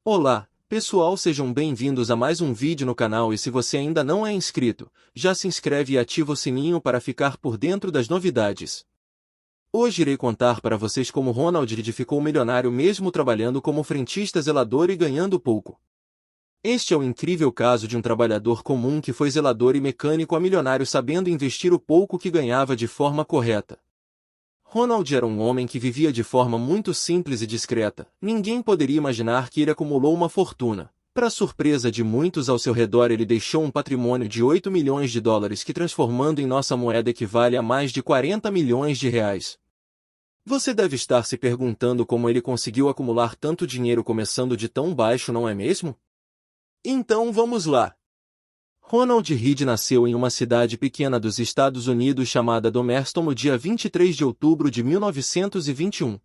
Olá, pessoal, sejam bem-vindos a mais um vídeo no canal e se você ainda não é inscrito, já se inscreve e ativa o sininho para ficar por dentro das novidades. Hoje irei contar para vocês como Ronald Reed ficou milionário mesmo trabalhando como frentista zelador e ganhando pouco. Este é o incrível caso de um trabalhador comum que foi zelador e mecânico a milionário sabendo investir o pouco que ganhava de forma correta. Ronald era um homem que vivia de forma muito simples e discreta. Ninguém poderia imaginar que ele acumulou uma fortuna. Para surpresa de muitos ao seu redor, ele deixou um patrimônio de 8 milhões de dólares que, transformando em nossa moeda, equivale a mais de 40 milhões de reais. Você deve estar se perguntando como ele conseguiu acumular tanto dinheiro começando de tão baixo, não é mesmo? Então vamos lá! Ronald Reed nasceu em uma cidade pequena dos Estados Unidos chamada Dormston no dia 23 de outubro de 1921.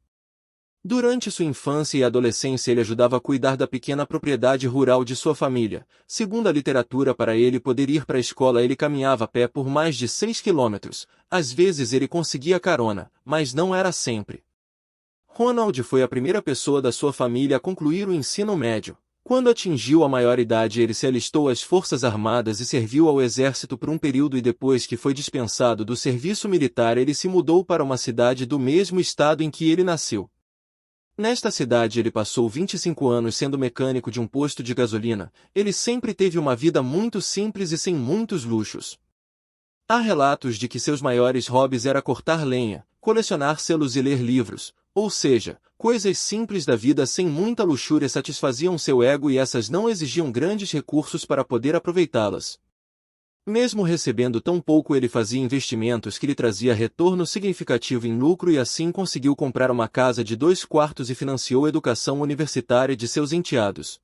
Durante sua infância e adolescência ele ajudava a cuidar da pequena propriedade rural de sua família. Segundo a literatura, para ele poder ir para a escola ele caminhava a pé por mais de 6 quilômetros. Às vezes ele conseguia carona, mas não era sempre. Ronald foi a primeira pessoa da sua família a concluir o ensino médio. Quando atingiu a maioridade, ele se alistou às Forças Armadas e serviu ao Exército por um período e depois que foi dispensado do serviço militar ele se mudou para uma cidade do mesmo estado em que ele nasceu. Nesta cidade ele passou 25 anos sendo mecânico de um posto de gasolina. Ele sempre teve uma vida muito simples e sem muitos luxos. Há relatos de que seus maiores hobbies era cortar lenha, colecionar selos e ler livros, ou seja, coisas simples da vida sem muita luxúria satisfaziam seu ego e essas não exigiam grandes recursos para poder aproveitá-las. Mesmo recebendo tão pouco, ele fazia investimentos que lhe trazia retorno significativo em lucro e assim conseguiu comprar uma casa de 2 quartos e financiou a educação universitária de seus enteados.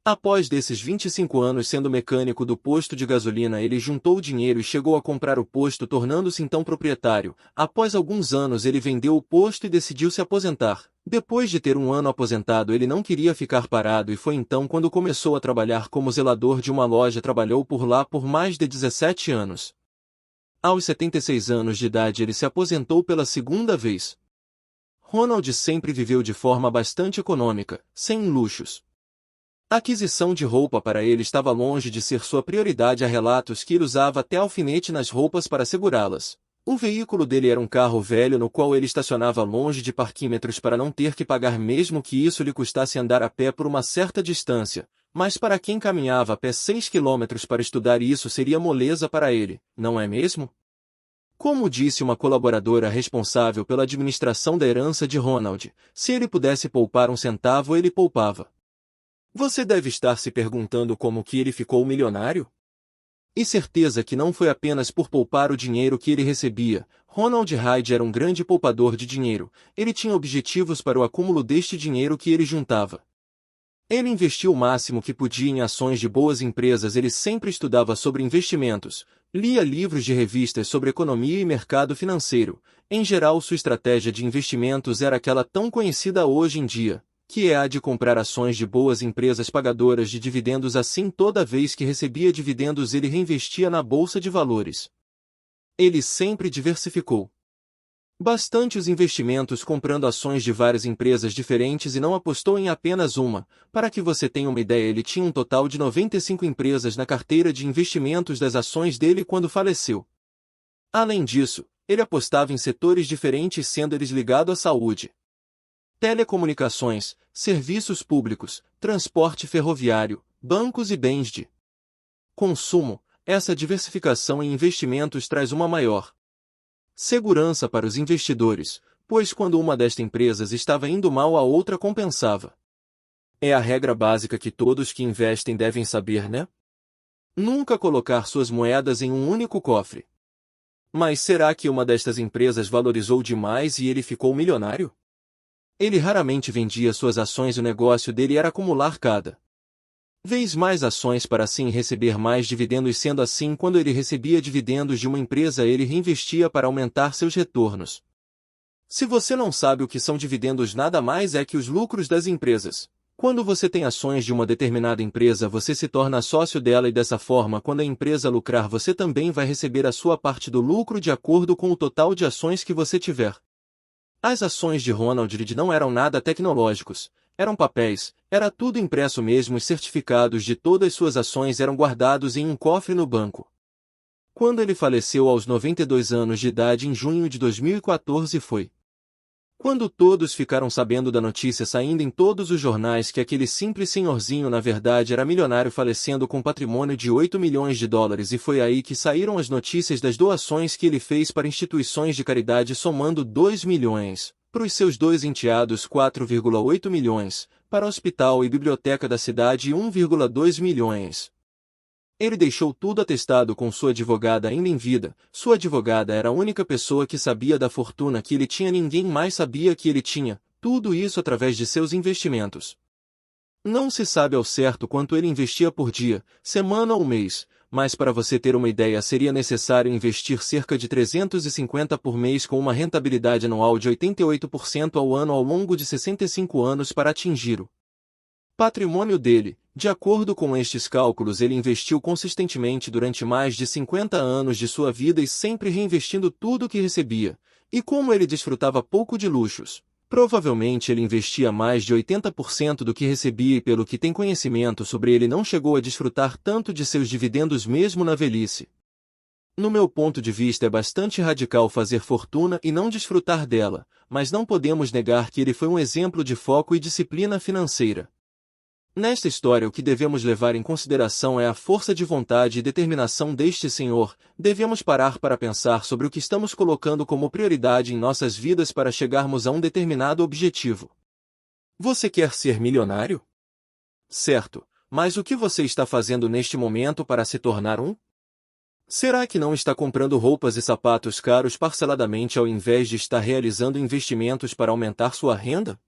Após desses 25 anos sendo mecânico do posto de gasolina, ele juntou dinheiro e chegou a comprar o posto, tornando-se então proprietário. Após alguns anos ele vendeu o posto e decidiu se aposentar. Depois de ter um ano aposentado, ele não queria ficar parado e foi então quando começou a trabalhar como zelador de uma loja. Trabalhou por lá por mais de 17 anos. Aos 76 anos de idade ele se aposentou pela segunda vez. Ronald sempre viveu de forma bastante econômica, sem luxos. A aquisição de roupa para ele estava longe de ser sua prioridade. Há relatos que ele usava até alfinete nas roupas para segurá-las. O veículo dele era um carro velho no qual ele estacionava longe de parquímetros para não ter que pagar, mesmo que isso lhe custasse andar a pé por uma certa distância. Mas para quem caminhava a pé 6 quilômetros para estudar, isso seria moleza para ele, não é mesmo? Como disse uma colaboradora responsável pela administração da herança de Ronald, se ele pudesse poupar um centavo ele poupava. Você deve estar se perguntando como que ele ficou milionário? E certeza que não foi apenas por poupar o dinheiro que ele recebia. Ronald Reed era um grande poupador de dinheiro. Ele tinha objetivos para o acúmulo deste dinheiro que ele juntava. Ele investiu o máximo que podia em ações de boas empresas. Ele sempre estudava sobre investimentos, lia livros de revistas sobre economia e mercado financeiro. Em geral, sua estratégia de investimentos era aquela tão conhecida hoje em dia, que é a de comprar ações de boas empresas pagadoras de dividendos. Assim, toda vez que recebia dividendos ele reinvestia na bolsa de valores. Ele sempre diversificou bastante os investimentos, comprando ações de várias empresas diferentes e não apostou em apenas uma. Para que você tenha uma ideia, ele tinha um total de 95 empresas na carteira de investimentos das ações dele quando faleceu. Além disso, ele apostava em setores diferentes, sendo eles ligados à saúde, telecomunicações, serviços públicos, transporte ferroviário, bancos e bens de consumo. Essa diversificação em investimentos traz uma maior segurança para os investidores, pois quando uma destas empresas estava indo mal, a outra compensava. É a regra básica que todos que investem devem saber, né? Nunca colocar suas moedas em um único cofre. Mas será que uma destas empresas valorizou demais e ele ficou milionário? Ele raramente vendia suas ações. O negócio dele era acumular cada vez mais ações para assim receber mais dividendos. Sendo assim, quando ele recebia dividendos de uma empresa, ele reinvestia para aumentar seus retornos. Se você não sabe o que são dividendos, nada mais é que os lucros das empresas. Quando você tem ações de uma determinada empresa, você se torna sócio dela e dessa forma, quando a empresa lucrar, você também vai receber a sua parte do lucro de acordo com o total de ações que você tiver. As ações de Ronald Reed não eram nada tecnológicos. Eram papéis, era tudo impresso mesmo, os certificados de todas suas ações eram guardados em um cofre no banco. Quando ele faleceu aos 92 anos de idade em junho de 2014 foi quando todos ficaram sabendo da notícia saindo em todos os jornais que aquele simples senhorzinho na verdade era milionário falecendo com patrimônio de 8 milhões de dólares, e foi aí que saíram as notícias das doações que ele fez para instituições de caridade somando 2 milhões, para os seus dois enteados 4,8 milhões, para o hospital e biblioteca da cidade 1,2 milhões. Ele deixou tudo atestado com sua advogada ainda em vida. Sua advogada era a única pessoa que sabia da fortuna que ele tinha, ninguém mais sabia que ele tinha, tudo isso através de seus investimentos. Não se sabe ao certo quanto ele investia por dia, semana ou mês, mas para você ter uma ideia seria necessário investir cerca de 350 por mês com uma rentabilidade anual de 88% ao ano ao longo de 65 anos para atingir o patrimônio dele. De acordo com estes cálculos, ele investiu consistentemente durante mais de 50 anos de sua vida e sempre reinvestindo tudo o que recebia. E como ele desfrutava pouco de luxos, provavelmente ele investia mais de 80% do que recebia, e pelo que tem conhecimento sobre ele não chegou a desfrutar tanto de seus dividendos mesmo na velhice. No meu ponto de vista é bastante radical fazer fortuna e não desfrutar dela, mas não podemos negar que ele foi um exemplo de foco e disciplina financeira. Nesta história, o que devemos levar em consideração é a força de vontade e determinação deste senhor. Devemos parar para pensar sobre o que estamos colocando como prioridade em nossas vidas para chegarmos a um determinado objetivo. Você quer ser milionário? Certo, mas o que você está fazendo neste momento para se tornar um? Será que não está comprando roupas e sapatos caros parceladamente ao invés de estar realizando investimentos para aumentar sua renda?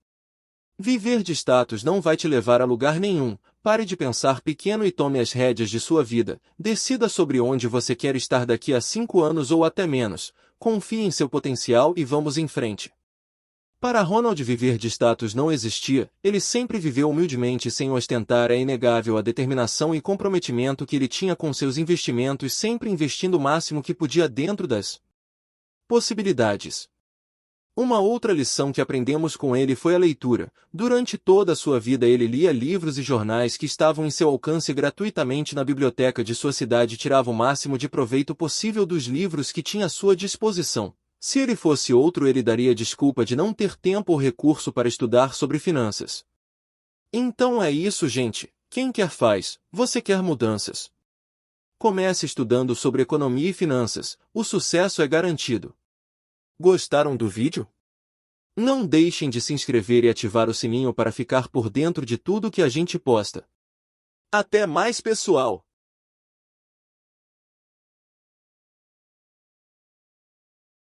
Viver de status não vai te levar a lugar nenhum. Pare de pensar pequeno e tome as rédeas de sua vida. Decida sobre onde você quer estar daqui a 5 anos ou até menos. Confie em seu potencial e vamos em frente. Para Ronald, viver de status não existia. Ele sempre viveu humildemente sem ostentar. É inegável a determinação e comprometimento que ele tinha com seus investimentos, sempre investindo o máximo que podia dentro das possibilidades. Uma outra lição que aprendemos com ele foi a leitura. Durante toda a sua vida ele lia livros e jornais que estavam em seu alcance gratuitamente na biblioteca de sua cidade e tirava o máximo de proveito possível dos livros que tinha à sua disposição. Se ele fosse outro, ele daria desculpa de não ter tempo ou recurso para estudar sobre finanças. Então é isso, gente. Quem quer faz, você quer mudanças. Comece estudando sobre economia e finanças, o sucesso é garantido. Gostaram do vídeo? Não deixem de se inscrever e ativar o sininho para ficar por dentro de tudo que a gente posta. Até mais, pessoal!